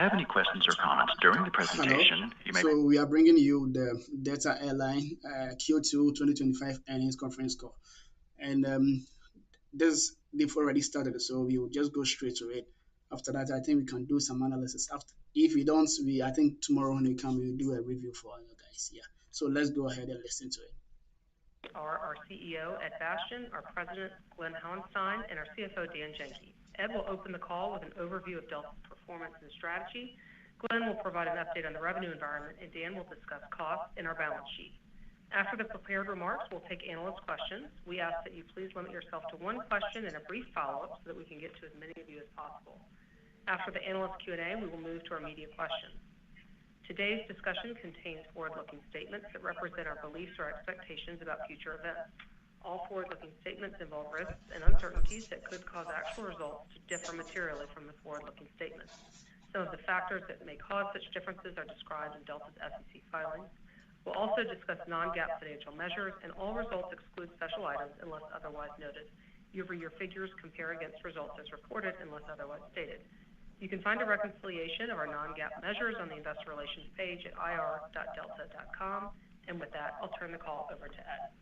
Have any questions or comments during the presentation, you may. So we are bringing you the Delta Airline Q2 2025 earnings conference call. And this they've already started, so we will just go straight to it. After that, I think we can do some analysis. After, if we don't, we I think tomorrow when we come, we'll do a review for you guys. Yeah. So let's go ahead and listen to it. Our CEO, Ed Bastian, our President, Glenn Howenstein, and our CFO, Dan Jenke. Ed will open the call with an overview of Delta's performance and strategy. Glenn will provide an update on the revenue environment, and Dan will discuss costs and our balance sheet. After the prepared remarks, we'll take analyst questions. We ask that you please limit yourself to one question and a brief follow-up so that we can get to as many of you as possible. After the analyst Q&A, we will move to our media questions. Today's discussion contains forward-looking statements that represent our beliefs or expectations about future events. All forward-looking statements involve risks and uncertainties that could cause actual results to differ materially from the forward-looking statements. Some of the factors that may cause such differences are described in Delta's SEC filings. We'll also discuss non-GAAP financial measures, and all results exclude special items unless otherwise noted. Year-over-year figures compare against results as reported unless otherwise stated. You can find a reconciliation of our non-GAAP measures on the Investor Relations page at ir.delta.com. And with that, I'll turn the call over to Ed.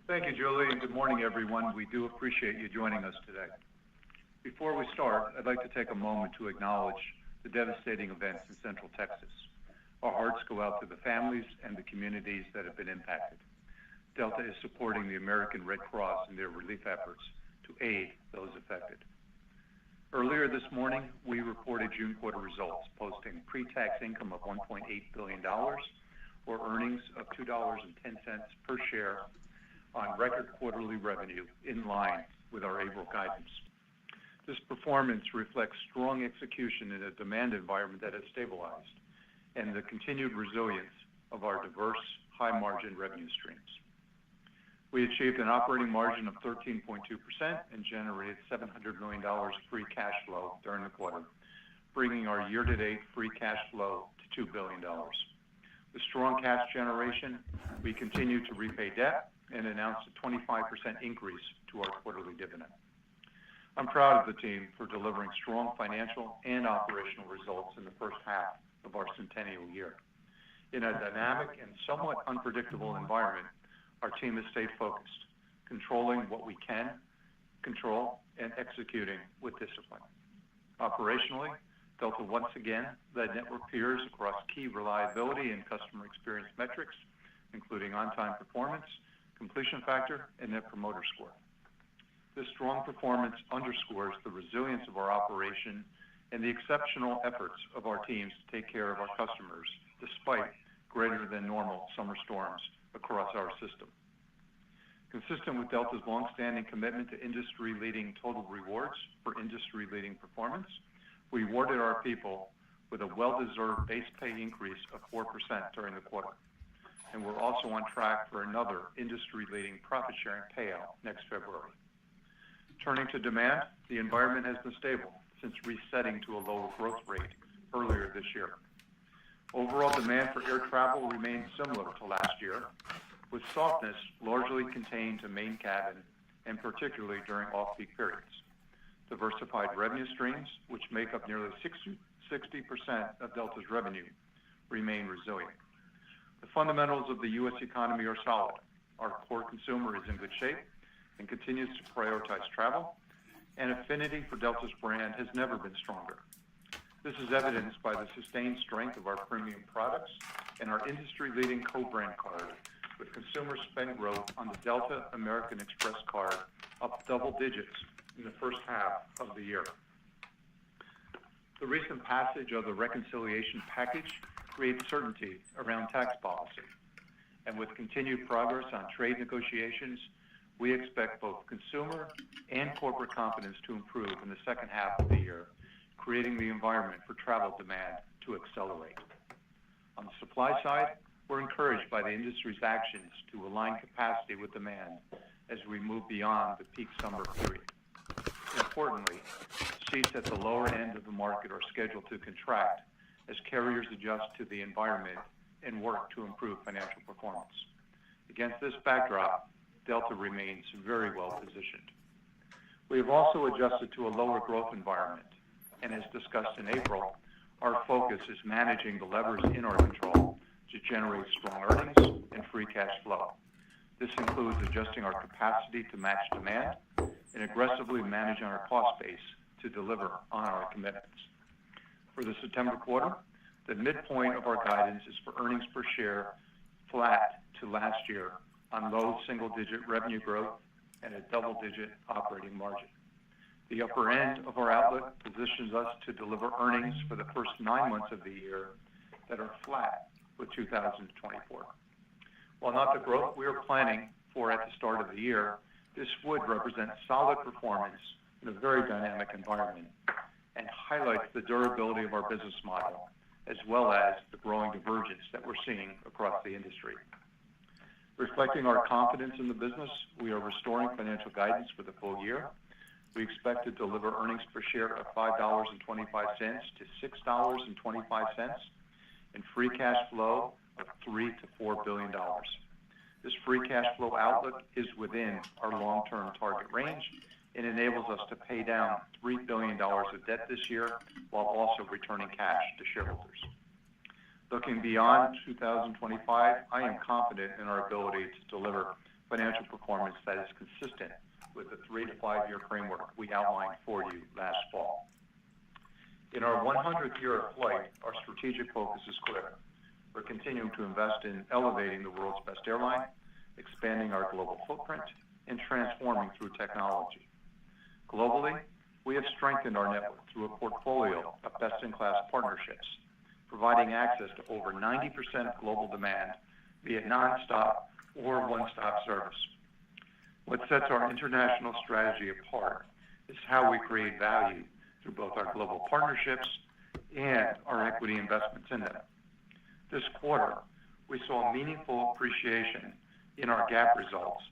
Thank you, Julie, and good morning, everyone. We do appreciate you joining us today. Before we start, I'd like to take a moment to acknowledge the devastating events in Central Texas. Our hearts go out to the families and the communities that have been impacted. Delta is supporting the American Red Cross in their relief efforts to aid those affected. Earlier this morning, we reported June quarter results, posting pre-tax income of $1.8 billion, or earnings of $2.10 per share on record quarterly revenue in line with our April guidance. This performance reflects strong execution in a demand environment that has stabilized and the continued resilience of our diverse, high-margin revenue streams. We achieved an operating margin of 13.2% and generated $700 million free cash flow during the quarter, bringing our year-to-date free cash flow to $2 billion. With strong cash generation, we continue to repay debt and announced a 25% increase to our quarterly dividend. I'm proud of the team for delivering strong financial and operational results in the first half of our centennial year. In a dynamic and somewhat unpredictable environment, our team has stayed focused, controlling what we can control and executing with discipline. Operationally, Delta once again led network peers across key reliability and customer experience metrics, including on-time performance, completion factor, and net promoter score. This strong performance underscores the resilience of our operation and the exceptional efforts of our teams to take care of our customers despite greater than normal summer storms across our system. Consistent with Delta's longstanding commitment to industry-leading total rewards for industry-leading performance, we awarded our people with a well-deserved base pay increase of 4% during the quarter. And we're also on track for another industry-leading profit-sharing payout next February. Turning to demand, the environment has been stable since resetting to a lower growth rate earlier this year. Overall demand for air travel remains similar to last year, with softness largely contained to main cabin and particularly during off-peak periods. Diversified revenue streams, which make up nearly 60% of Delta's revenue, remain resilient. The fundamentals of the U.S. economy are solid. Our core consumer is in good shape and continues to prioritize travel, and affinity for Delta's brand has never been stronger. This is evidenced by the sustained strength of our premium products and our industry-leading co-brand card, with consumer spend growth on the Delta American Express card up double digits in the first half of the year. The recent passage of the reconciliation package creates certainty around tax policy, and with continued progress on trade negotiations, we expect both consumer and corporate confidence to improve in the second half of the year, creating the environment for travel demand to accelerate. On the supply side, we're encouraged by the industry's actions to align capacity with demand as we move beyond the peak summer period. Importantly, seats at the lower end of the market are scheduled to contract as carriers adjust to the environment and work to improve financial performance. Against this backdrop, Delta remains very well positioned. We have also adjusted to a lower growth environment, and as discussed in April, our focus is managing the levers in our control to generate strong earnings and free cash flow. This includes adjusting our capacity to match demand and aggressively managing our cost base to deliver on our commitments. For the September quarter, the midpoint of our guidance is for earnings per share flat to last year on low single-digit revenue growth and a double-digit operating margin. The upper end of our outlook positions us to deliver earnings for the first 9 months of the year that are flat with 2024. While not the growth we were planning for at the start of the year, this would represent solid performance in a very dynamic environment and highlights the durability of our business model, as well as the growing divergence that we're seeing across the industry. Reflecting our confidence in the business, we are restoring financial guidance for the full year. We expect to deliver earnings per share of $5.25 to $6.25 and free cash flow of $3 to $4 billion. This free cash flow outlook is within our long-term target range and enables us to pay down $3 billion of debt this year while also returning cash to shareholders. Looking beyond 2025, I am confident in our ability to deliver financial performance that is consistent with the 3 to 5 year framework we outlined for you last fall. In our 100th year of flight, our strategic focus is clear. We're continuing to invest in elevating the world's best airline, expanding our global footprint, and transforming through technology. Globally, we have strengthened our network through a portfolio of best-in-class partnerships, providing access to over 90% of global demand via nonstop or one-stop service. What sets our international strategy apart is how we create value through both our global partnerships and our equity investments in them. This quarter, we saw meaningful appreciation in our GAAP results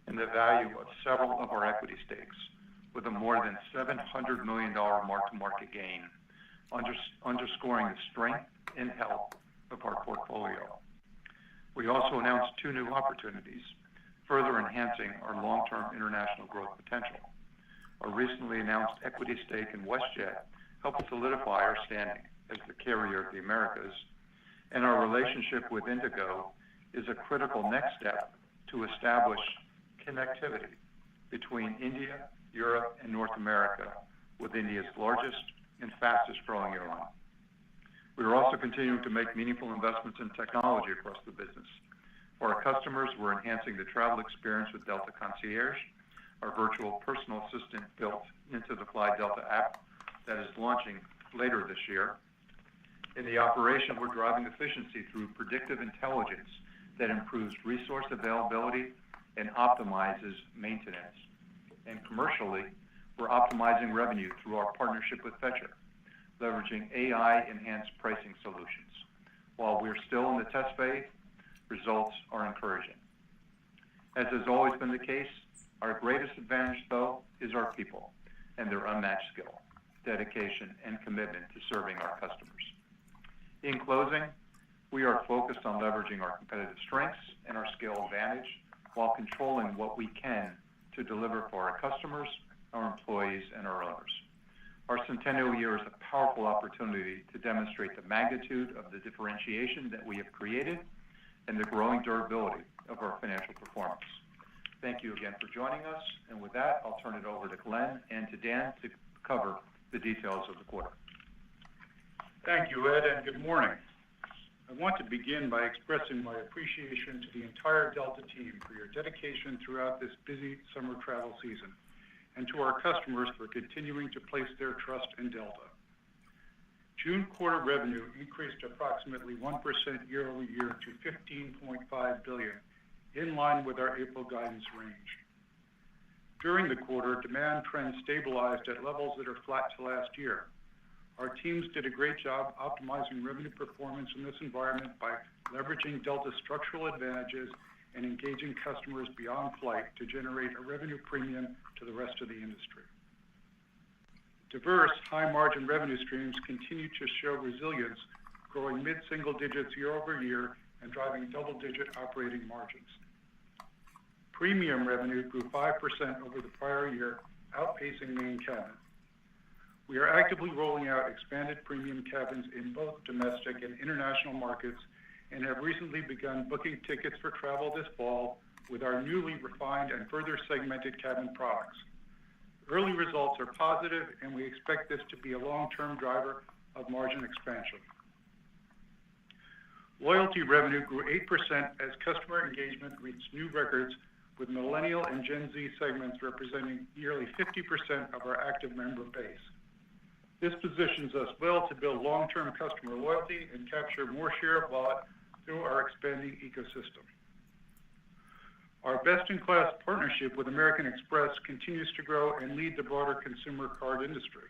and the value of several of our equity stakes, with a more than $700 million mark-to-market gain, underscoring the strength and health of our portfolio. We also announced 2 new opportunities, further enhancing our long-term international growth potential. Our recently announced equity stake in WestJet helped solidify our standing as the carrier of the Americas, and our relationship with Indigo is a critical next step to establish connectivity between India, Europe, and North America with India's largest and fastest growing airline. We are also continuing to make meaningful investments in technology across the business. For our customers, we're enhancing the travel experience with Delta Concierge, our virtual personal assistant built into the Fly Delta app that is launching later this year. In the operation, we're driving efficiency through predictive intelligence that improves resource availability and optimizes maintenance. And commercially, we're optimizing revenue through our partnership with Fetcher, leveraging AI-enhanced pricing solutions. While we're still in the test phase, results are encouraging. As has always been the case, our greatest advantage, though, is our people and their unmatched skill, dedication, and commitment to serving our customers. In closing, we are focused on leveraging our competitive strengths and our scale advantage while controlling what we can to deliver for our customers, our employees, and our owners. Our centennial year is a powerful opportunity to demonstrate the magnitude of the differentiation that we have created and the growing durability of our financial performance. Thank you again for joining us, and with that, I'll turn it over to Glenn and to Dan to cover the details of the quarter. Thank you, Ed, and good morning. I want to begin by expressing my appreciation to the entire Delta team for your dedication throughout this busy summer travel season, and to our customers for continuing to place their trust in Delta. June quarter revenue increased approximately 1% year over year to $15.5 billion, in line with our April guidance range. During the quarter, demand trends stabilized at levels that are flat to last year. Our teams did a great job optimizing revenue performance in this environment by leveraging Delta's structural advantages and engaging customers beyond flight to generate a revenue premium to the rest of the industry. Diverse, high-margin revenue streams continue to show resilience, growing mid-single digits year over year and driving double-digit operating margins. Premium revenue grew 5% over the prior year, outpacing main cabin. We are actively rolling out expanded premium cabins in both domestic and international markets and have recently begun booking tickets for travel this fall with our newly refined and further segmented cabin products. Early results are positive, and we expect this to be a long-term driver of margin expansion. Loyalty revenue grew 8% as customer engagement reached new records, with Millennial and Gen Z segments representing nearly 50% of our active member base. This positions us well to build long-term customer loyalty and capture more share of wallet through our expanding ecosystem. Our best-in-class partnership with American Express continues to grow and lead the broader consumer card industry.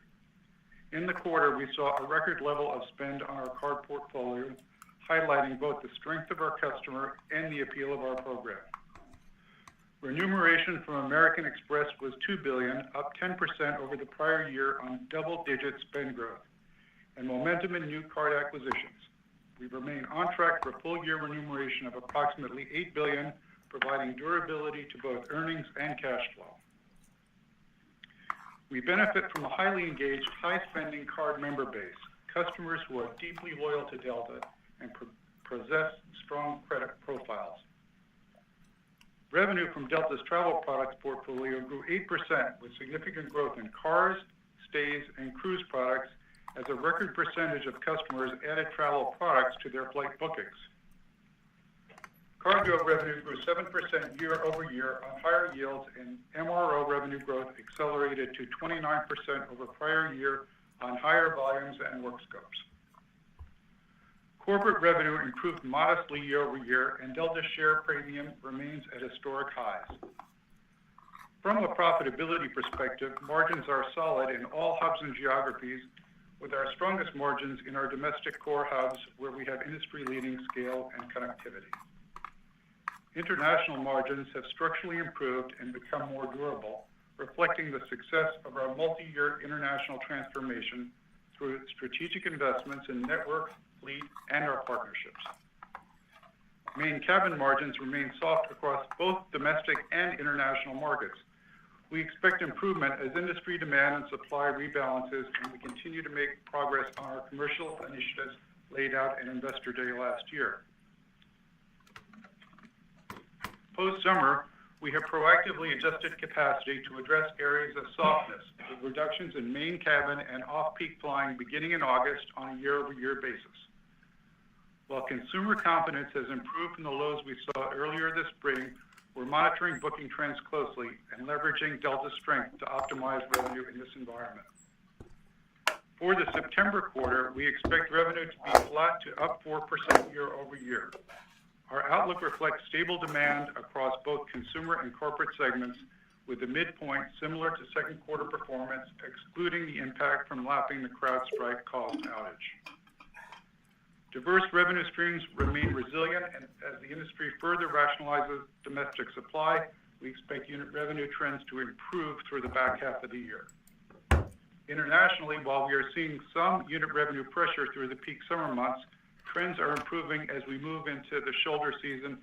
In the quarter, we saw a record level of spend on our card portfolio, highlighting both the strength of our customer and the appeal of our program. Remuneration from American Express was $2 billion, up 10% over the prior year on double-digit spend growth, and momentum in new card acquisitions. We remain on track for full-year remuneration of approximately $8 billion, providing durability to both earnings and cash flow. We benefit from a highly engaged, high-spending card member base, customers who are deeply loyal to Delta and possess strong credit profiles. Revenue from Delta's travel products portfolio grew 8%, with significant growth in cars, stays, and cruise products, as a record percentage of customers added travel products to their flight bookings. Cargo revenue grew 7% year over year on higher yields, and MRO revenue growth accelerated to 29% over prior year on higher volumes and work scopes. Corporate revenue improved modestly year over year, and Delta's share premium remains at historic highs. From a profitability perspective, margins are solid in all hubs and geographies, with our strongest margins in our domestic core hubs, where we have industry-leading scale and connectivity. International margins have structurally improved and become more durable, reflecting the success of our multi-year international transformation through strategic investments in network, fleet, and our partnerships. Main cabin margins remain soft across both domestic and international markets. We expect improvement as industry demand and supply rebalances, and we continue to make progress on our commercial initiatives laid out in Investor Day last year. Post-summer, we have proactively adjusted capacity to address areas of softness, with reductions in main cabin and off-peak flying beginning in August on a year-over-year basis. While consumer confidence has improved from the lows we saw earlier this spring, we're monitoring booking trends closely and leveraging Delta's strength to optimize revenue in this environment. For the September quarter, we expect revenue to be flat to up 4% year over year. Our outlook reflects stable demand across both consumer and corporate segments, with the midpoint similar to second quarter performance, excluding the impact from lapping the CrowdStrike-caused outage. Diverse revenue streams remain resilient, and as the industry further rationalizes domestic supply, we expect unit revenue trends to improve through the back half of the year. Internationally, while we are seeing some unit revenue pressure through the peak summer months, trends are improving as we move into the shoulder season,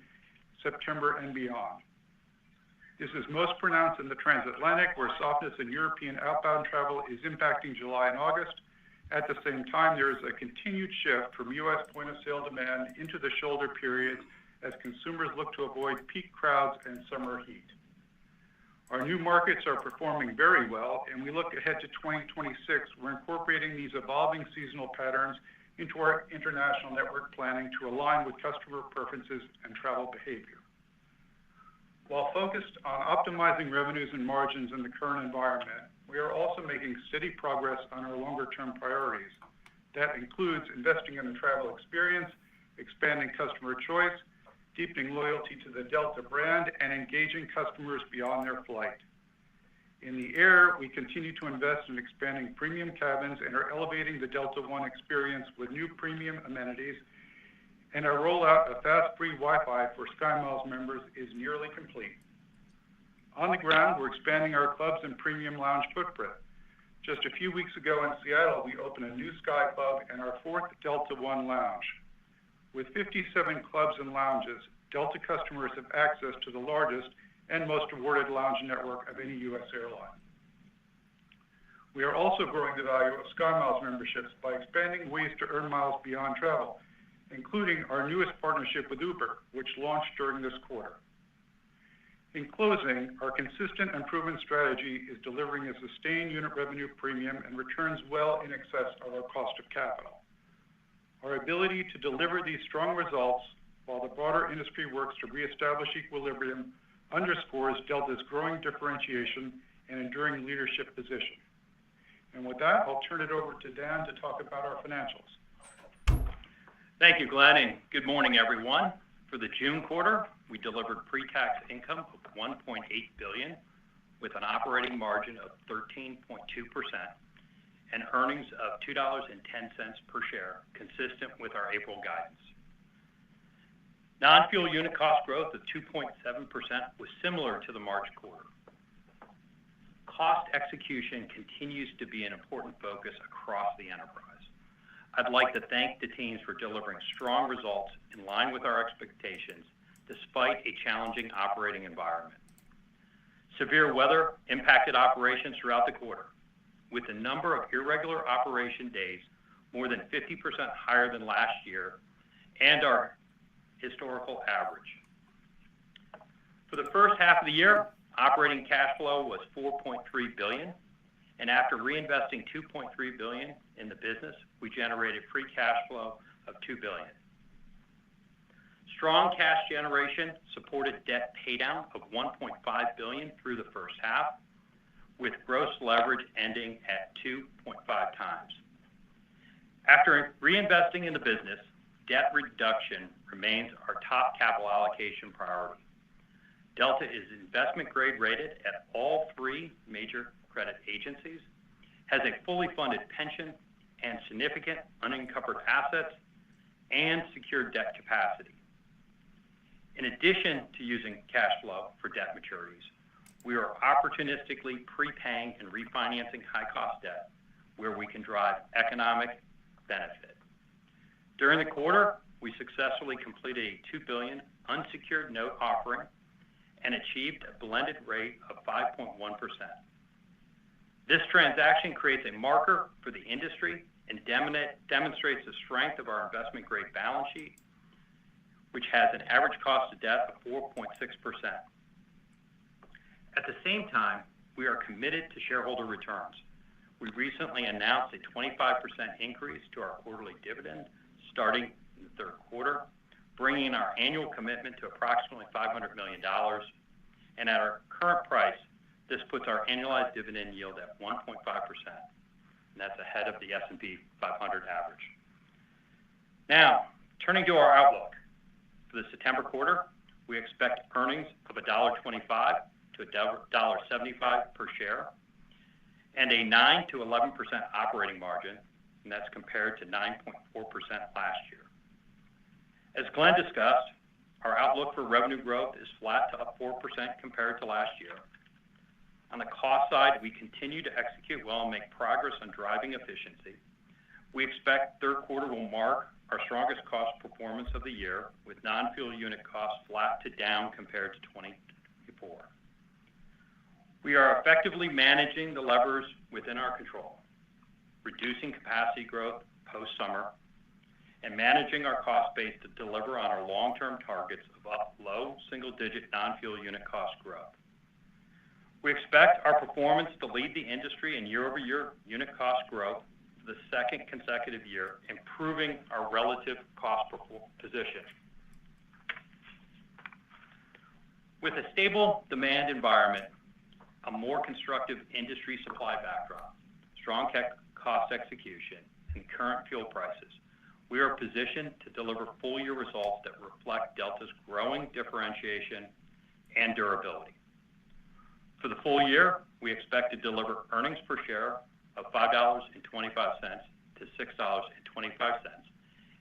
September and beyond. This is most pronounced in the transatlantic, where softness in European outbound travel is impacting July and August. At the same time, there is a continued shift from U.S. point-of-sale demand into the shoulder periods as consumers look to avoid peak crowds and summer heat. Our new markets are performing very well, and we look ahead to 2026. We're incorporating these evolving seasonal patterns into our international network planning to align with customer preferences and travel behavior. While focused on optimizing revenues and margins in the current environment, we are also making steady progress on our longer-term priorities. That includes investing in the travel experience, expanding customer choice, deepening loyalty to the Delta brand, and engaging customers beyond their flight. In the air, we continue to invest in expanding premium cabins and are elevating the Delta One experience with new premium amenities, and our rollout of fast free Wi-Fi for SkyMiles members is nearly complete. On the ground, we're expanding our clubs and premium lounge footprint. Just a few weeks ago in Seattle, we opened a new Sky Club and our fourth Delta One lounge. With 57 clubs and lounges, Delta customers have access to the largest and most awarded lounge network of any U.S. airline. We are also growing the value of SkyMiles memberships by expanding ways to earn miles beyond travel, including our newest partnership with Uber, which launched during this quarter. In closing, our consistent improvement strategy is delivering a sustained unit revenue premium and returns well in excess of our cost of capital. Our ability to deliver these strong results while the broader industry works to reestablish equilibrium underscores Delta's growing differentiation and enduring leadership position. And with that, I'll turn it over to Dan to talk about our financials. Thank you, Glenn, and good morning, everyone. For the June quarter, we delivered pre-tax income of $1.8 billion with an operating margin of 13.2% and earnings of $2.10 per share, consistent with our April guidance. Non-fuel unit cost growth of 2.7% was similar to the March quarter. Cost execution continues to be an important focus across the enterprise. I'd like to thank the teams for delivering strong results in line with our expectations, despite a challenging operating environment. Severe weather impacted operations throughout the quarter, with the number of irregular operation days more than 50% higher than last year and our historical average. For the first half of the year, operating cash flow was $4.3 billion, and after reinvesting $2.3 billion in the business, we generated free cash flow of $2 billion. Strong cash generation supported debt paydown of $1.5 billion through the first half, with gross leverage ending at 2.5 times. After reinvesting in the business, debt reduction remains our top capital allocation priority. Delta is investment grade rated at all three major credit agencies, has a fully funded pension and significant unencumbered assets, and secured debt capacity. In addition to using cash flow for debt maturities, we are opportunistically prepaying and refinancing high-cost debt where we can drive economic benefit. During the quarter, we successfully completed a $2 billion unsecured note offering and achieved a blended rate of 5.1%. This transaction creates a marker for the industry and demonstrates the strength of our investment-grade balance sheet, which has an average cost of debt of 4.6%. At the same time, we are committed to shareholder returns. We recently announced a 25% increase to our quarterly dividend starting in the third quarter, bringing our annual commitment to approximately $500 million. And at our current price, this puts our annualized dividend yield at 1.5%, and that's ahead of the S&P 500 average. Now, turning to our outlook. For the September quarter, we expect earnings of $1.25 to $1.75 per share, and a 9 to 11% operating margin, and that's compared to 9.4% last year. As Glenn discussed, our outlook for revenue growth is flat to up 4% compared to last year. On the cost side, we continue to execute well and make progress on driving efficiency. We expect third quarter will mark our strongest cost performance of the year, with non-fuel unit costs flat to down compared to 2024. We are effectively managing the levers within our control, reducing capacity growth post-summer, and managing our cost base to deliver on our long-term targets of up low single-digit non-fuel unit cost growth. We expect our performance to lead the industry in year-over-year unit cost growth for the second consecutive year, improving our relative cost position. With a stable demand environment, a more constructive industry supply backdrop, strong cost execution, and current fuel prices, we are positioned to deliver full-year results that reflect Delta's growing differentiation and durability. For the full year, we expect to deliver earnings per share of $5.25 to $6.25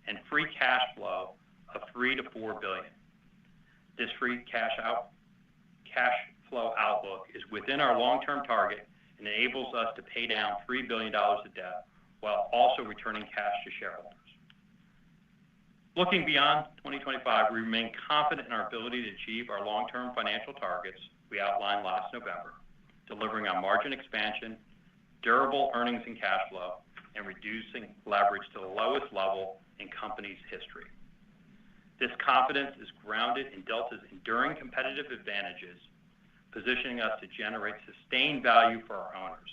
and free cash flow of $3 to $4 billion. This free cash flow outlook is within our long-term target and enables us to pay down $3 billion of debt while also returning cash to shareholders. Looking beyond 2025, we remain confident in our ability to achieve our long-term financial targets we outlined last November, delivering on margin expansion, durable earnings and cash flow, and reducing leverage to the lowest level in company's history. This confidence is grounded in Delta's enduring competitive advantages, positioning us to generate sustained value for our owners.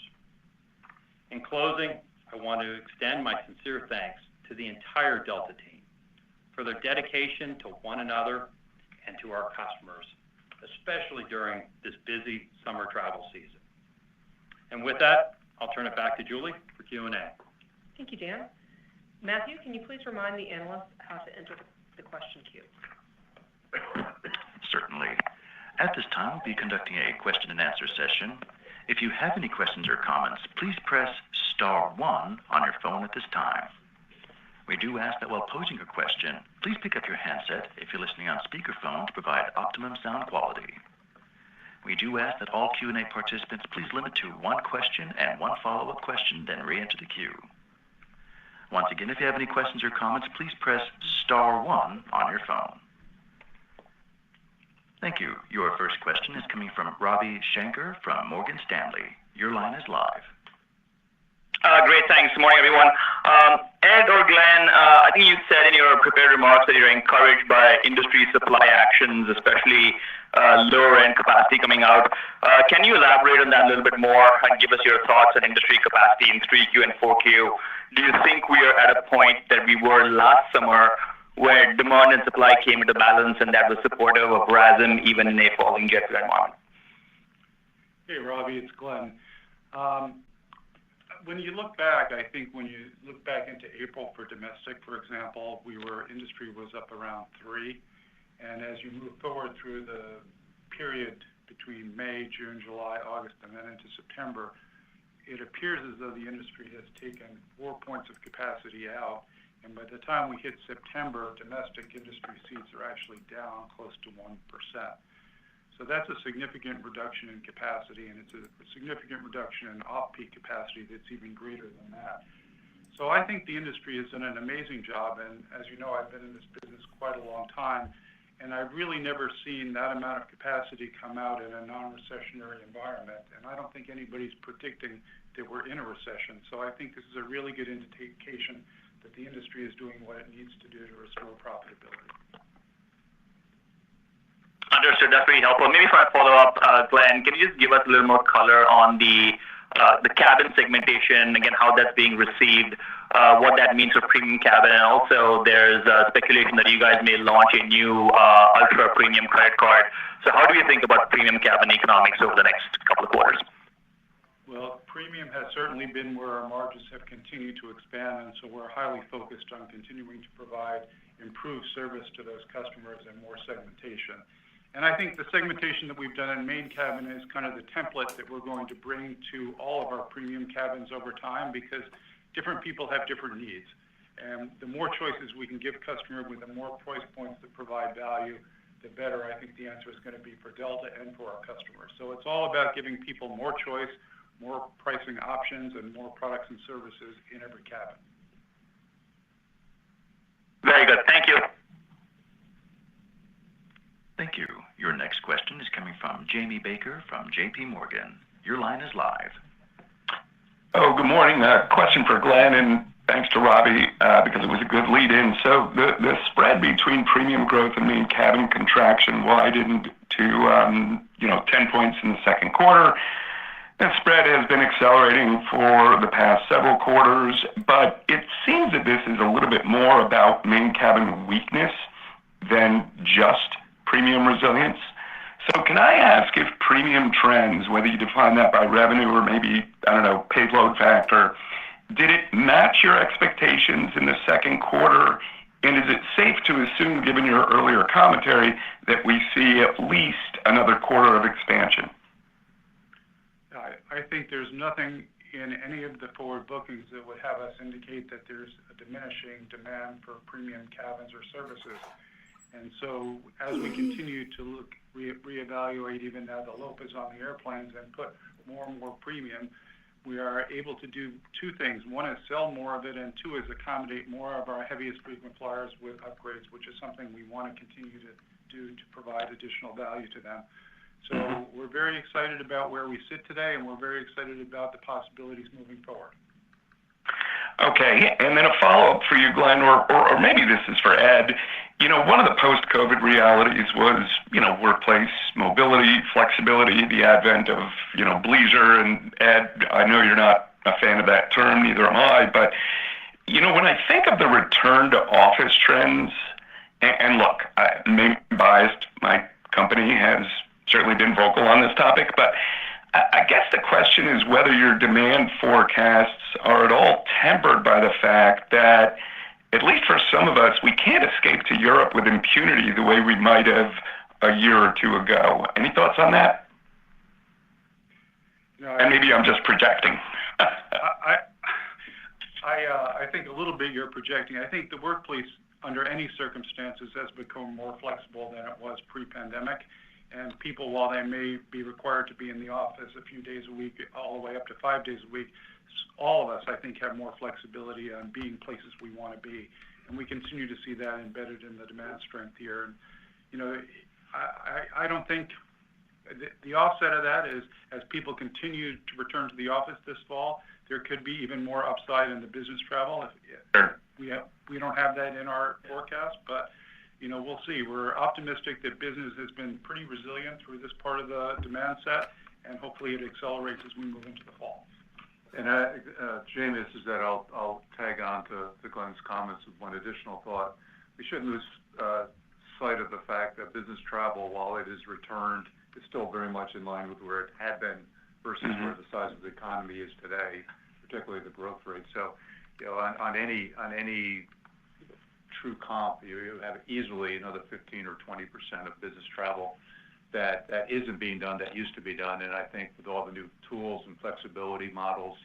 In closing, I want to extend my sincere thanks to the entire Delta team for their dedication to one another and to our customers, especially during this busy summer travel season. And with that, I'll turn it back to Julie for Q&A. Thank you, Dan. Matthew, can you please remind the analysts how to enter the question queue? Certainly. At this time, we'll be conducting a question and answer session. If you have any questions or comments, please press *1 on your phone at this time. We do ask that while posing a question, please pick up your handset if you're listening on speakerphone to provide optimum sound quality. We do ask that all Q&A participants please limit to one question and one follow-up question, then re-enter the queue. Once again, if you have any questions or comments, please press *1 on your phone. Thank you. Your first question is coming from Ravi Shanker from Morgan Stanley. Your line is live. Great, thanks. Good morning, everyone. Ed or Glenn, I think you said in your prepared remarks that you're encouraged by industry supply actions, especially lower-end capacity coming out. Can you elaborate on that a little bit more and give us your thoughts on industry capacity in 3Q and 4Q? Do you think we are at a point that we were last summer where demand and supply came into balance and that was supportive of RASM even in a falling jet fuel environment? Hey, Ravi, it's Glenn. When you look back, I think when you look back into April for domestic, for example, industry was up around 3. And as you move forward through the period between May, June, July, August, and then into September, it appears as though the industry has taken 4 points of capacity out. And by the time we hit September, domestic industry seats are actually down close to 1%. So that's a significant reduction in capacity, and it's a significant reduction in off-peak capacity that's even greater than that. So I think the industry has done an amazing job, and as you know, I've been in this business quite a long time, and I've really never seen that amount of capacity come out in a non-recessionary environment, and I don't think anybody's predicting that we're in a recession. So I think this is a really good indication that the industry is doing what it needs to do to restore profitability. Understood. That's very helpful. Maybe for a follow-up, Glenn, can you just give us a little more color on the cabin segmentation, again, how that's being received, what that means for premium cabin, and also there's speculation that you guys may launch a new ultra-premium credit card. So how do you think about premium cabin economics over the next couple of quarters? Well, premium has certainly been where our margins have continued to expand, and so we're highly focused on continuing to provide improved service to those customers and more segmentation. And I think the segmentation that we've done in main cabin is kind of the template that we're going to bring to all of our premium cabins over time, because different people have different needs. And the more choices we can give customers with the more price points that provide value, the better I think the answer is going to be for Delta and for our customers. So it's all about giving people more choice, more pricing options, and more products and services in every cabin. Very good. Thank you. Thank you. Your next question is coming from Jamie Baker from J.P. Morgan. Your line is live. Oh, good morning. Question for Glenn, and thanks to Ravi because it was a good lead-in. So the spread between premium growth and main cabin contraction widened to 10 points in the second quarter. That spread has been accelerating for the past several quarters, but it seems that this is a little bit more about main cabin weakness than just premium resilience. So can I ask if premium trends, whether you define that by revenue or maybe, paid load factor, did it match your expectations in the second quarter? And is it safe to assume, given your earlier commentary, that we see at least another quarter of expansion? I think there's nothing in any of the forward bookings that would have us indicate that there's a diminishing demand for premium cabins or services. And so as we continue to reevaluate even now the LOPAs on the airplanes and put more and more premium, we are able to do two things. One is sell more of it, and two is accommodate more of our heaviest frequent flyers with upgrades, which is something we want to continue to do to provide additional value to them. So we're very excited about where we sit today, and we're very excited about the possibilities moving forward. Okay, and then a follow-up for you, Glenn, or maybe this is for Ed. One of the post-COVID realities was, workplace mobility, flexibility, the advent of, bleisure. And Ed, I know you're not a fan of that term, neither am I, but, when I think of the return to office trends, and look, I may be biased, my company has certainly been vocal on this topic, but I guess the question is whether your demand forecasts are at all tempered by the fact that, at least for some of us, we can't escape to Europe with impunity the way we might have a year or two ago. Any thoughts on that? And maybe I'm just projecting. I think a little bit you're projecting. I think the workplace, under any circumstances, has become more flexible than it was pre-pandemic. And people, while they may be required to be in the office a few days a week, all the way up to 5 days a week, all of us, I think, have more flexibility on being places we want to be. And we continue to see that embedded in the demand strength here. And, I don't think the offset of that is, as people continue to return to the office this fall, there could be even more upside in the business travel. We don't have that in our forecast, but we'll see. We're optimistic that business has been pretty resilient through this part of the demand set, and hopefully it accelerates as we move into the fall. And Jamie, this is that I'll tag on to Glenn's comments with one additional thought. We shouldn't lose sight of the fact that business travel, while it is returned, is still very much in line with where it had been versus where the size of the economy is today, particularly the growth rate. So, on any true comp, you have easily another 15 or 20% of business travel that isn't being done, that used to be done. And I think with all the new tools and flexibility models,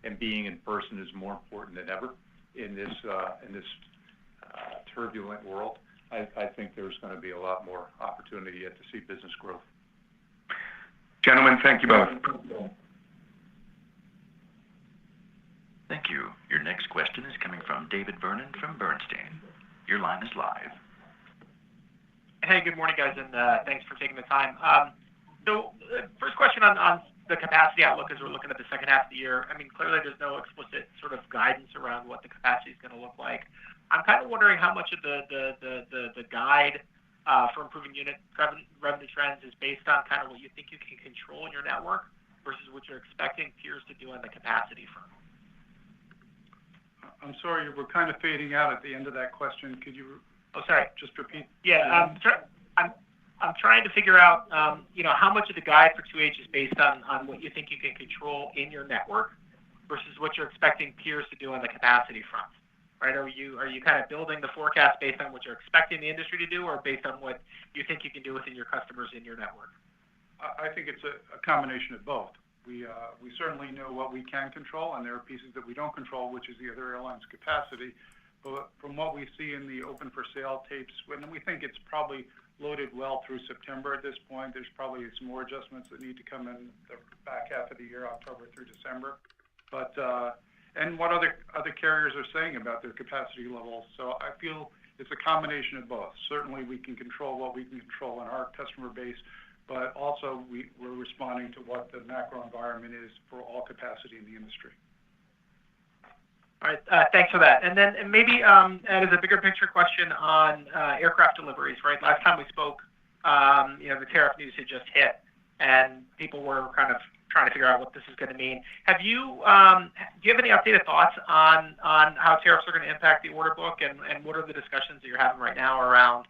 and being in person is more important than ever in this turbulent world. I think there's going to be a lot more opportunity yet to see business growth. Gentlemen, thank you both. Thank you. Your next question is coming from David Vernon from Bernstein. Your line is live. Hey, good morning, guys, and thanks for taking the time. So, first question on the capacity outlook as we're looking at the second half of the year. I mean, clearly there's no explicit sort of guidance around what the capacity is going to look like. I'm kind of wondering how much of the guide for improving unit revenue trends is based on kind of what you think you can control in your network versus what you're expecting peers to do on the capacity front. I'm sorry, you were kind of fading out at the end of that question. Could you just repeat? Yeah, I'm trying to figure out, how much of the guide for 2H is based on what you think you can control in your network versus what you're expecting peers to do on the capacity front, right? Are you kind of building the forecast based on what you're expecting the industry to do, or based on what you think you can do within your customers in your network? I think it's a combination of both. We certainly know what we can control, and there are pieces that we don't control, which is the other airlines' capacity. But from what we see in the open for sale tapes, when we think it's probably loaded well through September at this point, there's probably some more adjustments that need to come in the back half of the year, October through December. But and what other carriers are saying about their capacity levels. So I feel it's a combination of both. Certainly we can control what we can control in our customer base, but also we're responding to what the macro environment is for all capacity in the industry. All right, thanks for that. And then maybe as a bigger picture question on aircraft deliveries, right? Last time we spoke, the tariff news had just hit, and people were kind of trying to figure out what this is going to mean. Do you have any updated thoughts on how tariffs are going to impact the order book, and what are the discussions that you're having right now around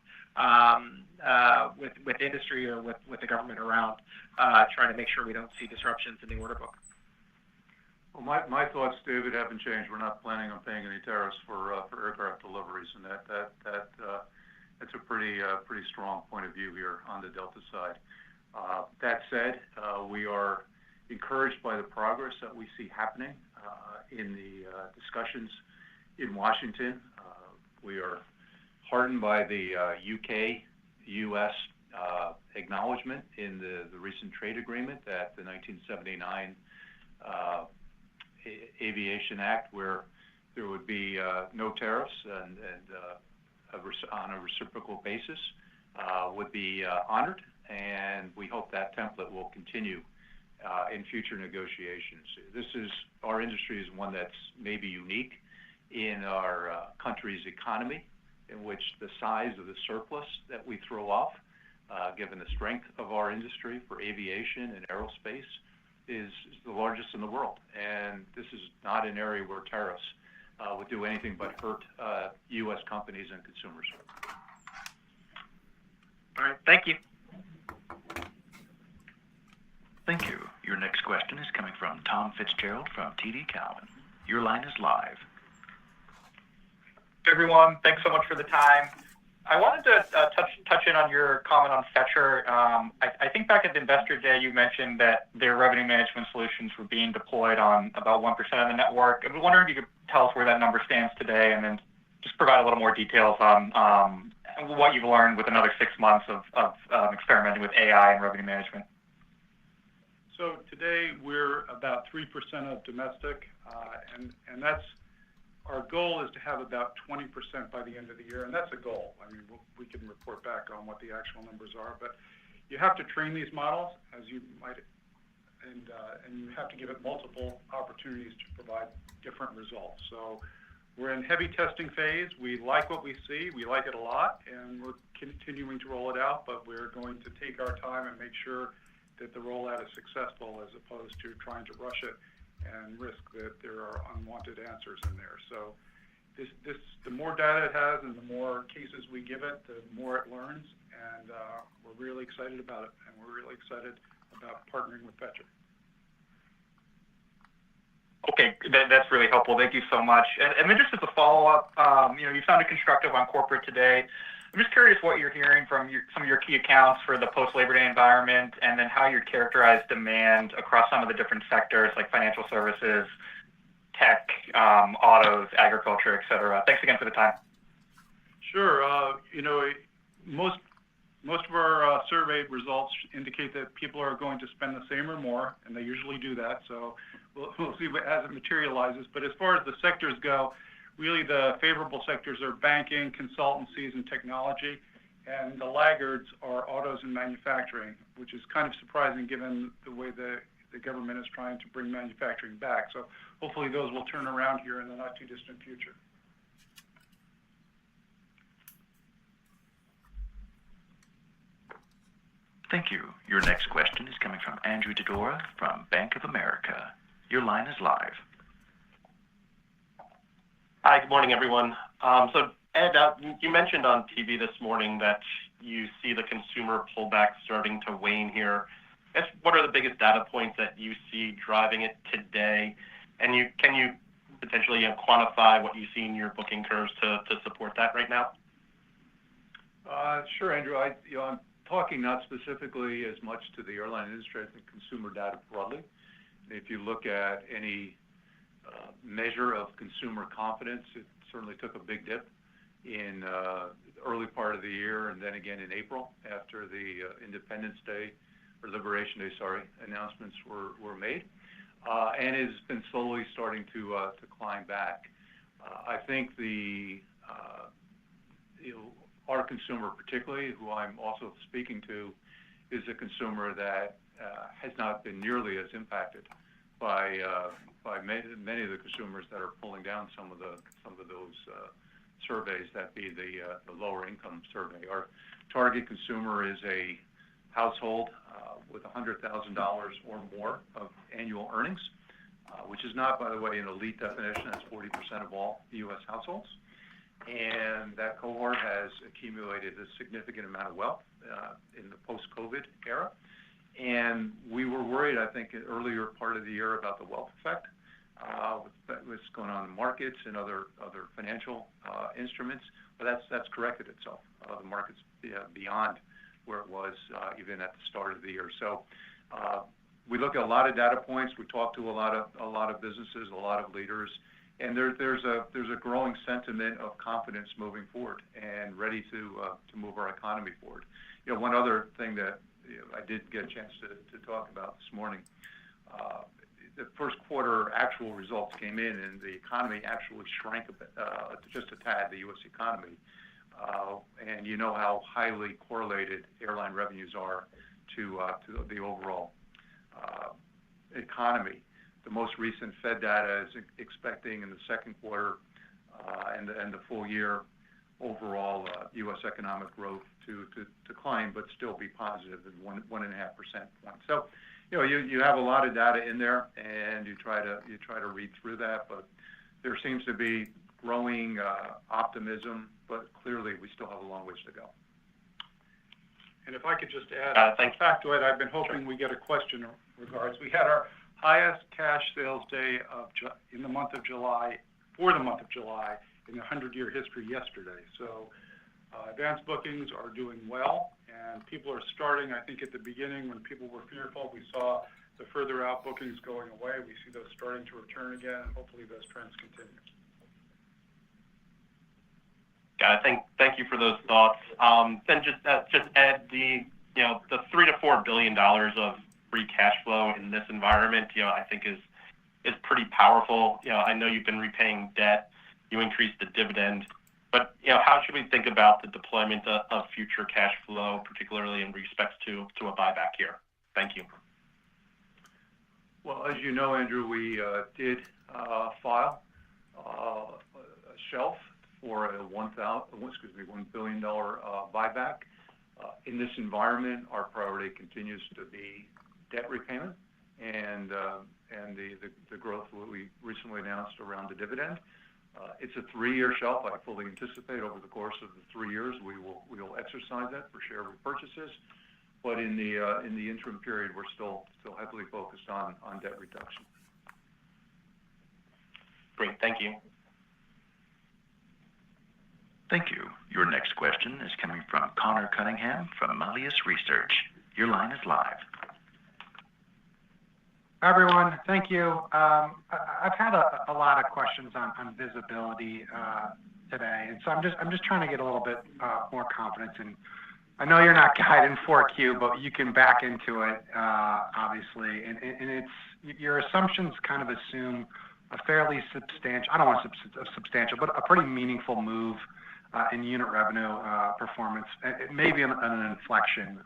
with industry or with the government around trying to make sure we don't see disruptions in the order book? Well, my thoughts, David, haven't changed. We're not planning on paying any tariffs for aircraft deliveries, and that's a pretty strong point of view here on the Delta side. That said, we are encouraged by the progress that we see happening in the discussions in Washington. We are heartened by the UK-US acknowledgement in the recent trade agreement that the 1979 Aviation Act, where there would be no tariffs and on a reciprocal basis, would be honored. and we hope that template will continue in future negotiations. Our industry is one that's maybe unique in our country's economy, in which the size of the surplus that we throw off, given the strength of our industry for aviation and aerospace, is the largest in the world. And this is not an area where tariffs would do anything but hurt U.S. companies and consumers. All right, thank you. Thank you. Your next question is coming from Tom Fitzgerald from TD Cowen. Your line is live. Hey everyone, thanks so much for the time. I wanted to touch in on your comment on Fetcher. I think back at the Investor Day, you mentioned that their revenue management solutions were being deployed on about 1% of the network. I was wondering if you could tell us where that number stands today, and then just provide a little more details on what you've learned with another 6 months of experimenting with AI and revenue management. So today we're about 3% of domestic, and that's our goal is to have about 20% by the end of the year, and that's a goal. I mean, we can report back on what the actual numbers are, but you have to train these models, as you might, and you have to give it multiple opportunities to provide different results. So we're in heavy testing phase. We like what we see. We like it a lot, and we're continuing to roll it out, but we're going to take our time and make sure that the rollout is successful, as opposed to trying to rush it and risk that there are unwanted answers in there. So the more data it has and the more cases we give it, the more it learns, and we're really excited about it, and we're really excited about partnering with Fetcher. Okay, that's really helpful. Thank you so much. And then just as a follow-up, you sounded constructive on corporate today. I'm just curious what you're hearing from some of your key accounts for the post-Labor Day environment, and then how you characterize demand across some of the different sectors like financial services, tech, autos, agriculture, et cetera. Thanks again for the time. Sure. Most of our survey results indicate that people are going to spend the same or more, and they usually do that. So we'll see as it materializes. But as far as the sectors go, really the favorable sectors are banking, consultancies, and technology, and the laggards are autos and manufacturing, which is kind of surprising given the way the government is trying to bring manufacturing back. So hopefully those will turn around here in the not too distant future. Thank you. Your next question is coming from Andrew Dodora from Bank of America. Your line is live. Hi, good morning, everyone. So, Ed, you mentioned on TV this morning that you see the consumer pullback starting to wane here. What are the biggest data points that you see driving it today? And can you potentially quantify what you see in your booking curves to support that right now? Sure, Andrew. I'm talking not specifically as much to the airline industry, I think consumer data broadly. If you look at any measure of consumer confidence, it certainly took a big dip in the early part of the year, and then again in April after the Independence Day or Liberation Day, announcements were made, and has been slowly starting to climb back. I think our consumer, particularly, who I'm also speaking to, is a consumer that has not been nearly as impacted by many of the consumers that are pulling down some of those surveys, that be the lower income survey. Our target consumer is a household with $100,000 or more of annual earnings, which is not, by the way, an elite definition. That's 40% of all U.S. households. And that cohort has accumulated a significant amount of wealth in the post-COVID era. And we were worried, I think, in earlier part of the year about the wealth effect, what's going on in markets and other financial instruments. But that's corrected itself. The market's beyond where it was even at the start of the year. So we look at a lot of data points. We talk to a lot of businesses, a lot of leaders, and there's a growing sentiment of confidence moving forward and ready to move our economy forward. One other thing that I did get a chance to talk about this morning. The first quarter actual results came in, and the economy actually shrank a bit, just a tad, the U.S. economy. and you know how highly correlated airline revenues are to the overall economy. The most recent Fed data is expecting in the second quarter and the full year overall U.S. economic growth to decline, but still be positive at 1.5% point. So, you have a lot of data in there, and you try to read through that, but there seems to be growing optimism, but clearly we still have a long ways to go. And if I could just add, in fact, Ed, I've been hoping we get a question in regards. We had our highest cash sales day in the month of July, for the month of July, in the 100-year history yesterday. So advanced bookings are doing well, and people are starting. I think at the beginning, when people were fearful, we saw the further out bookings going away. We see those starting to return again, and hopefully those trends continue. Got it. Thank you for those thoughts. Then just Ed, the $3 to $4 billion of free cash flow in this environment, I think is pretty powerful. I know you've been repaying debt, you increased the dividend, but how should we think about the deployment of future cash flow, particularly in respects to a buyback here? Thank you. Well, as you know, Andrew, we did file a shelf for a $1 billion buyback. In this environment, our priority continues to be debt repayment and the growth that we recently announced around the dividend. It's a 3-year shelf. I fully anticipate over the course of the 3 years we will exercise that for share repurchases. But in the interim period, we're still heavily focused on debt reduction. Great, thank you. Thank you. Your next question is coming from Connor Cunningham from Melius Research. Your line is live. Hi, everyone. Thank you. I've had a lot of questions on visibility today, and so I'm just trying to get a little bit more confidence in. I know you're not guiding 4Q, but you can back into it, obviously, and it's your assumptions kind of assume a fairly substantial. I don't want substantial, but a pretty meaningful move in unit revenue performance, maybe an inflection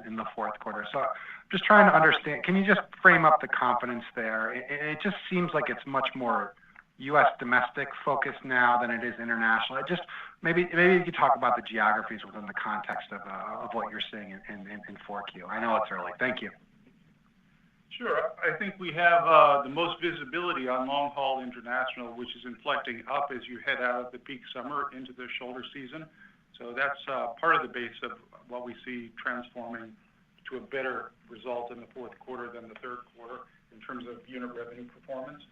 in the fourth quarter. So just trying to understand, can you just frame up the confidence there? It just seems like it's much more U.S. domestic focused now than it is international. Maybe you could talk about the geographies within the context of what you're seeing in 4Q. I know it's early. Thank you. Sure. I think we have the most visibility on long-haul international, which is inflecting up as you head out of the peak summer into the shoulder season. So that's part of the base of what we see transforming to a better result in the fourth quarter than the third quarter in terms of unit revenue performance.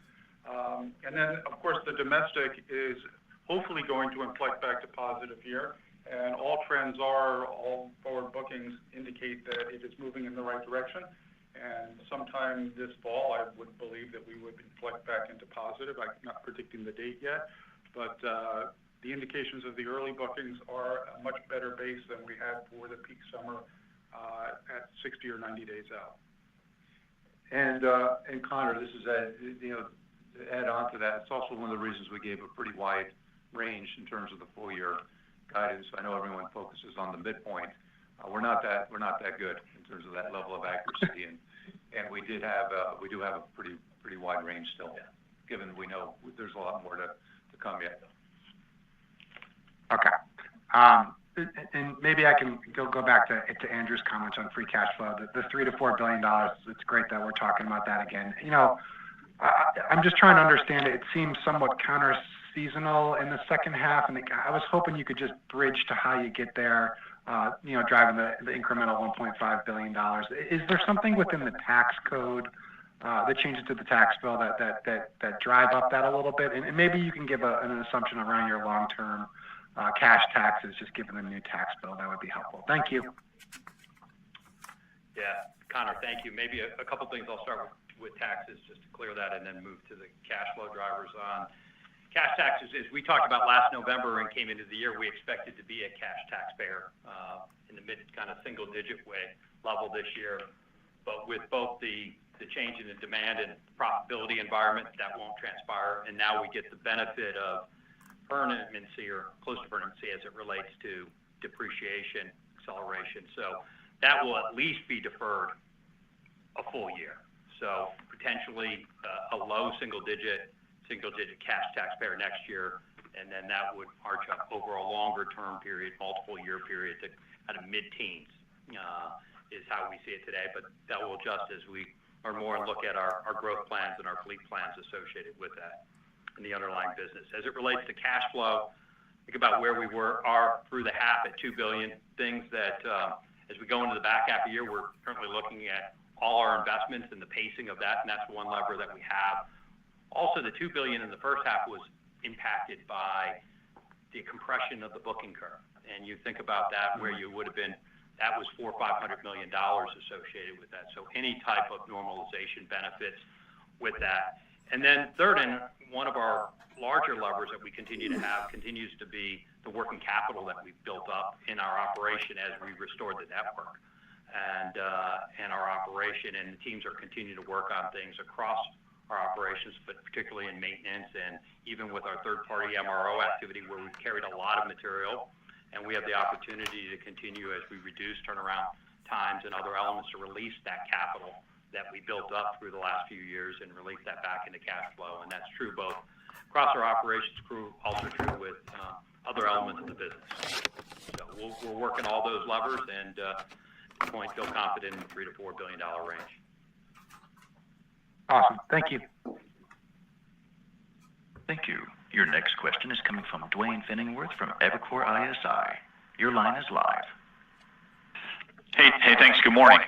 And then, of course, the domestic is hopefully going to inflect back to positive here. And all forward bookings indicate that it is moving in the right direction. And sometime this fall, I would believe that we would inflect back into positive. I'm not predicting the date yet, but the indications of the early bookings are a much better base than we had for the peak summer at 60 or 90 days out. And Connor, this is Ed. To add on to that, it's also one of the reasons we gave a pretty wide range in terms of the full year guidance. I know everyone focuses on the midpoint. We're not that good in terms of that level of accuracy, and we do have a pretty wide range still, given we know there's a lot more to come yet. Okay. And maybe I can go back to Andrew's comments on free cash flow. The $3 to $4 billion. It's great that we're talking about that again. I'm just trying to understand it. It seems somewhat counter-seasonal in the second half, and I was hoping you could just bridge to how you get there. Driving the incremental $1.5 billion. Is there something within the tax code, the changes to the tax bill that drive up that a little bit? And maybe you can give an assumption around your long-term cash taxes, just given the new tax bill. That would be helpful. Thank you. Yeah, Connor, thank you. Maybe a couple things. I'll start with taxes just to clear that and then move to the cash flow drivers on. Cash taxes, as we talked about last November and came into the year, we expected to be a cash taxpayer in the mid kind of single-digit level this year. But with both the change in the demand and profitability environment, that won't transpire. And now we get the benefit of permanency or close to permanency as it relates to depreciation acceleration. So that will at least be deferred a full year. So potentially a low single digit cash taxpayer next year, and then that would march up over a longer term period, multiple year period to kind of mid-teens is how we see it today. But that will adjust as we learn more and look at our growth plans and our fleet plans associated with that in the underlying business. As it relates to cash flow, think about where we are through the half at $2 billion. Things that as we go into the back half of the year, we're currently looking at all our investments and the pacing of that, and that's one lever that we have. Also, the $2 billion in the first half was impacted by the compression of the booking curve. And you think about that, where you would have been, that was $400 or $500 million associated with that. So any type of normalization benefits with that. And then third, and one of our larger levers that we continue to have continues to be the working capital that we've built up in our operation as we restored the network and our operation. And the teams are continuing to work on things across our operations, but particularly in maintenance and even with our third-party MRO activity, where we've carried a lot of material, and we have the opportunity to continue as we reduce turnaround times and other elements to release that capital that we built up through the last few years and release that back into cash flow. And that's true both across our operations crew, also true with other elements of the business. So we're working all those levers, and at this point feel confident in the $3 to $4 billion range. Awesome. Thank you. Thank you. Your next question is coming from Duane Pfennigwerth from Evercore ISI. Your line is live. Hey, thanks. Good morning.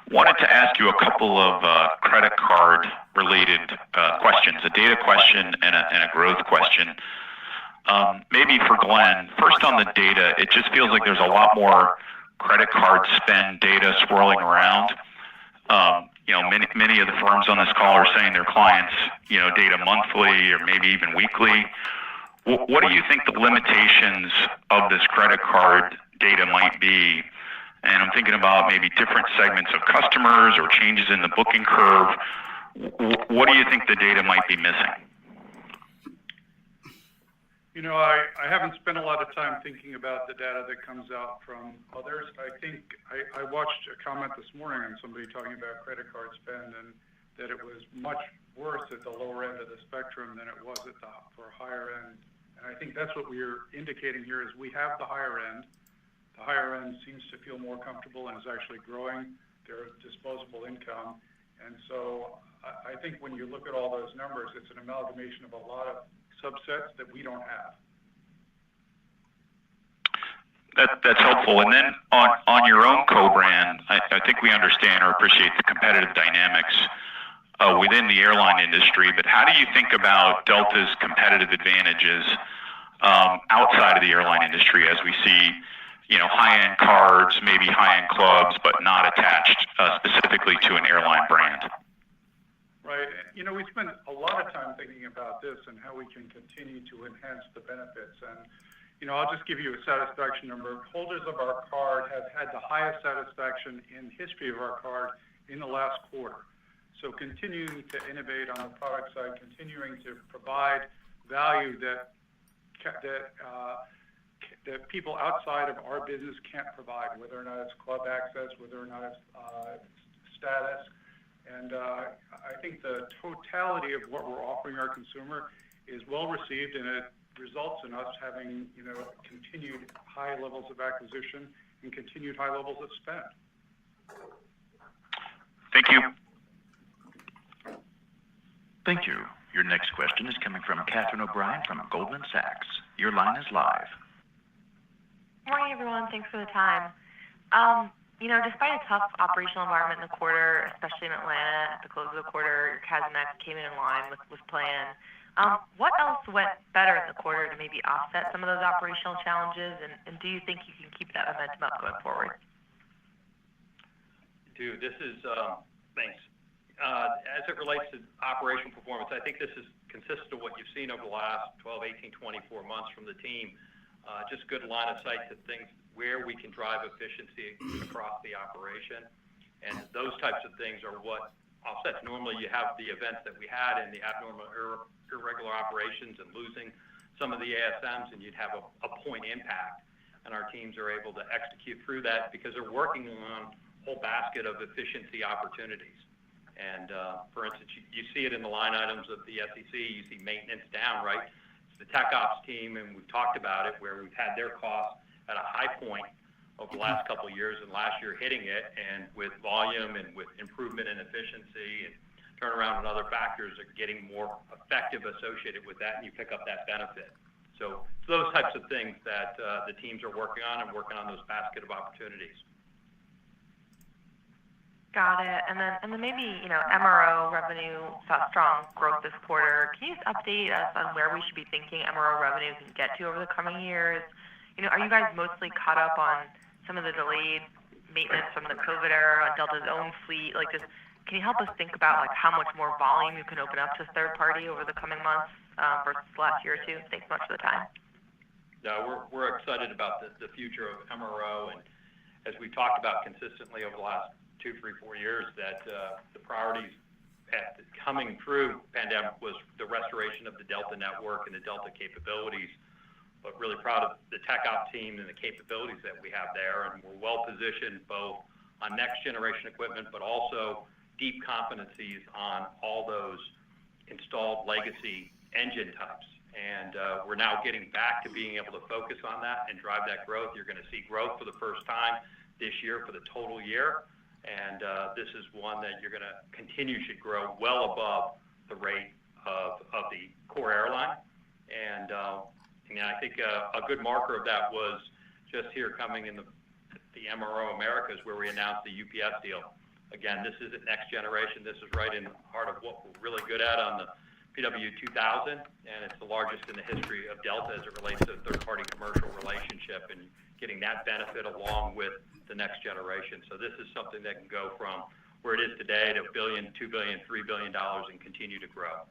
Wanted to ask you a couple of credit card related questions, a data question and a growth question. Maybe for Glenn, first on the data, it just feels like there's a lot more credit card spend data swirling around. Many of the firms on this call are saying their clients, data monthly or maybe even weekly. What do you think the limitations of this credit card data might be? And I'm thinking about maybe different segments of customers or changes in the booking curve. What do you think the data might be missing? I haven't spent a lot of time thinking about the data that comes out from others. I think I watched a comment this morning on somebody talking about credit card spend and that it was much worse at the lower end of the spectrum than it was for higher end. And I think that's what we're indicating here is we have the higher end. The higher end seems to feel more comfortable and is actually growing their disposable income. And so I think when you look at all those numbers, it's an amalgamation of a lot of subsets that we don't have. That's helpful. And then on your own co-brand, I think we understand or appreciate the competitive dynamics within the airline industry, but how do you think about Delta's competitive advantages outside of the airline industry as we see, high-end cards, maybe high-end clubs, but not attached specifically to an airline brand? Right. We spend a lot of time thinking about this and how we can continue to enhance the benefits. And, I'll just give you a satisfaction number. Holders of our card have had the highest satisfaction in history of our card in the last quarter. So continuing to innovate on the product side, continuing to provide value that people outside of our business can't provide, whether or not it's club access, whether or not it's status. And I think the totality of what we're offering our consumer is well received, and it results in us having, continued high levels of acquisition and continued high levels of spend. Thank you. Thank you. Your next question is coming from Catherine O'Brien from Goldman Sachs. Your line is live. Good morning, everyone. Thanks for the time. Despite a tough operational environment in the quarter, especially in Atlanta at the close of the quarter, your CASM-ex came in line with plan. What else went better in the quarter to maybe offset some of those operational challenges? And do you think you can keep that momentum up going forward? This is, thanks. As it relates to operational performance, I think this is consistent with what you've seen over the last 12, 18, 24 months from the team. Just good line of sight to things where we can drive efficiency across the operation. And those types of things are what offsets. Normally you have the events that we had in the abnormal irregular operations and losing some of the ASMs and you'd have a point impact. And our teams are able to execute through that because they're working on a whole basket of efficiency opportunities. And for instance, you see it in the line items of the SEC, you see maintenance down, right? It's the tech ops team, and we've talked about it, where we've had their costs at a high point over the last couple of years, and last year hitting it, and with volume and with improvement in efficiency and turnaround and other factors are getting more effective associated with that, and you pick up that benefit. So it's those types of things that the teams are working on and working on those basket of opportunities. Got it. And then maybe, MRO revenue saw strong growth this quarter. Can you just update us on where we should be thinking MRO revenue can get to over the coming years? Are you guys mostly caught up on some of the delayed maintenance from the COVID era on Delta's own fleet? Can you help us think about how much more volume you can open up to third party over the coming months versus last year or two? Thanks so much for the time. No, we're excited about the future of MRO, and as we talked about consistently over the last 2, 3, 4 years, that the priorities coming through pandemic was the restoration of the Delta network and the Delta capabilities. But really proud of the tech op team and the capabilities that we have there, and we're well positioned both on next generation equipment, but also deep competencies on all those installed legacy engine types. And we're now getting back to being able to focus on that and drive that growth. You're going to see growth for the first time this year for the total year. And this is one that you're going to continue to grow well above the rate of the core airline. And I think a good marker of that was just here coming in the MRO Americas, where we announced the UPS deal. Again, this isn't next generation. This is right in the heart of what we're really good at on the PW2000, and it's the largest in the history of Delta as it relates to a third-party commercial relationship and getting that benefit along with the next generation. So this is something that can go from where it is today to $1 billion, $2 billion, $3 billion and continue to grow.